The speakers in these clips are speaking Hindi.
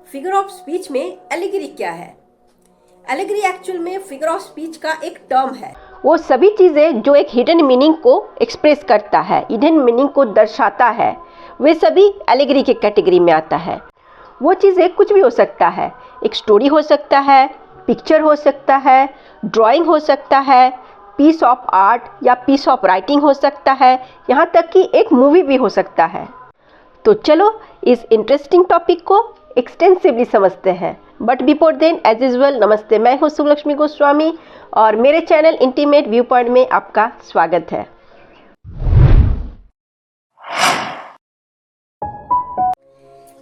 फिगर ऑफ स्पीच में एलिगरी क्या है? एलिगरी एक्चुअल में फिगर ऑफ स्पीच का एक टर्म है। वो सभी चीज़ें जो एक हिडन मीनिंग को एक्सप्रेस करता है, हिडन मीनिंग को दर्शाता है, वे सभी एलिगरी के कैटेगरी में आता है। वो चीज़ें कुछ भी हो सकता है, एक स्टोरी हो सकता है, पिक्चर हो सकता है, ड्राइंग हो सकता है, पीस ऑफ आर्ट या पीस ऑफ राइटिंग हो सकता है, यहाँ तक कि एक मूवी भी हो सकता है। तो चलो इस इंटरेस्टिंग टॉपिक को एक्सटेंसिवली समझते हैं। But before then as usual, नमस्ते, मैं हूँ सुलक्ष्मी गोस्वामी और मेरे चैनल इंटीमेट व्यू पॉइंट में आपका स्वागत है।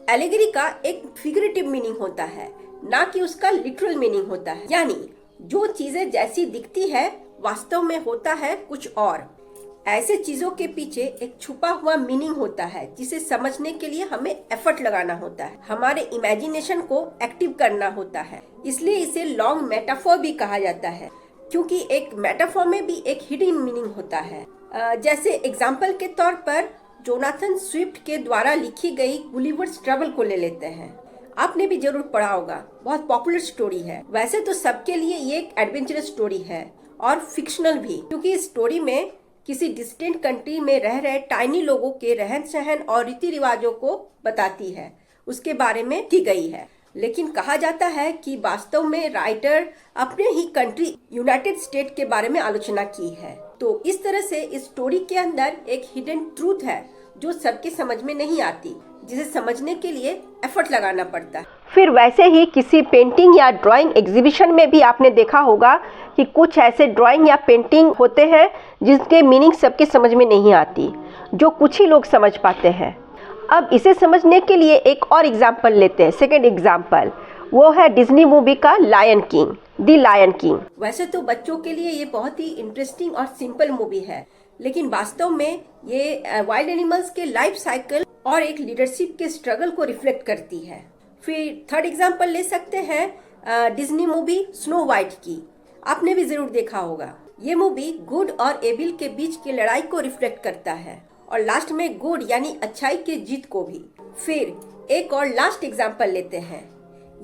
एलिगरी का एक फिगरेटिव मीनिंग होता है, ना कि उसका लिटरल मीनिंग होता है। यानी जो चीजें जैसी दिखती है वास्तव में होता है कुछ और। ऐसे चीजों के पीछे एक छुपा हुआ मीनिंग होता है जिसे समझने के लिए हमें एफर्ट लगाना होता है, हमारे इमेजिनेशन को एक्टिव करना होता है। इसलिए इसे लॉन्ग मेटाफोर भी कहा जाता है, क्योंकि एक मेटाफोर में भी एक हिडन मीनिंग होता है। जैसे एग्जाम्पल के तौर पर जोनाथन स्विफ्ट के द्वारा लिखी गई गुलिवर्स ट्रैवल को ले लेते हैं। आपने भी जरूर पढ़ा होगा, बहुत पॉपुलर स्टोरी है। वैसे तो सबके लिए ये एक एडवेंचरस स्टोरी है और फिक्शनल भी, क्योंकि इस स्टोरी में किसी डिस्टेंट कंट्री में रह रहे टाइनी लोगों के रहन सहन और रीति रिवाजों को बताती है, उसके बारे में की गई है। लेकिन कहा जाता है कि वास्तव में राइटर अपने ही कंट्री यूनाइटेड स्टेट के बारे में आलोचना की है। तो इस तरह से इस स्टोरी के अंदर एक हिडन ट्रूथ है जो सबके समझ में नहीं आती, जिसे समझने के लिए एफर्ट लगाना पड़ता है। फिर वैसे ही किसी पेंटिंग या ड्राइंग एग्जीबिशन में भी आपने देखा होगा कि कुछ ऐसे ड्राइंग या पेंटिंग होते हैं जिसके मीनिंग सबके समझ में नहीं आती, जो कुछ ही लोग समझ पाते हैं। अब इसे समझने के लिए एक और एग्जाम्पल लेते हैं। सेकेंड एग्जाम्पल वो है डिज्नी मूवी का Lion King, the Lion King. वैसे तो बच्चों के लिए ये बहुत ही इंटरेस्टिंग और सिंपल मूवी है, लेकिन वास्तव में ये वाइल्ड एनिमल्स के लाइफ साइकिल और एक लीडरशिप के स्ट्रगल को रिफ्लेक्ट करती है। फिर थर्ड एग्जाम्पल ले सकते हैं डिज्नी मूवी स्नो वाइट की। आपने भी जरूर देखा होगा। ये मूवी गुड और एविल के बीच की लड़ाई को रिफ्लेक्ट करता है और लास्ट में गुड यानी अच्छाई के जीत को भी। फिर एक और लास्ट एग्जाम्पल लेते हैं।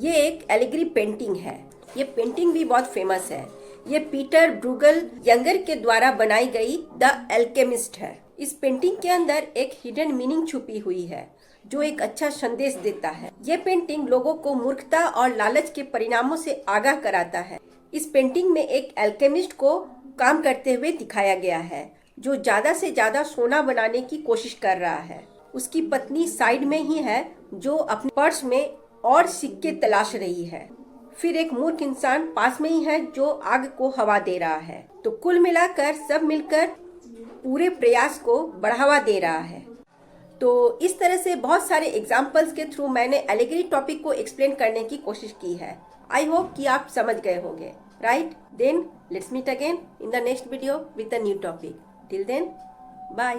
ये एक एलिगरी पेंटिंग है। ये पेंटिंग भी बहुत फेमस है। ये पीटर ब्रूगल यंगर के द्वारा बनाई गई द एल्केमिस्ट है। इस पेंटिंग के अंदर एक हिडन मीनिंग छुपी हुई है जो एक अच्छा संदेश देता है। ये पेंटिंग लोगों को मूर्खता और लालच के परिणामों से आगाह कराता है। इस पेंटिंग में एक एल्केमिस्ट को काम करते हुए दिखाया गया है जो ज्यादा से ज्यादा सोना बनाने की कोशिश कर रहा है। उसकी पत्नी साइड में ही है जो अपने पर्स में और सिक्के तलाश रही है। फिर एक मूर्ख इंसान पास में ही है जो आग को हवा दे रहा है। तो कुल मिलाकर सब मिलकर पूरे प्रयास को बढ़ावा दे रहा है। तो इस तरह से बहुत सारे एग्जाम्पल्स के थ्रू मैंने एलिगरी टॉपिक को एक्सप्लेन करने की कोशिश की है। आई होप कि आप समझ गए होंगे। Right, then let's meet again in the next video with a new topic. Till then, bye.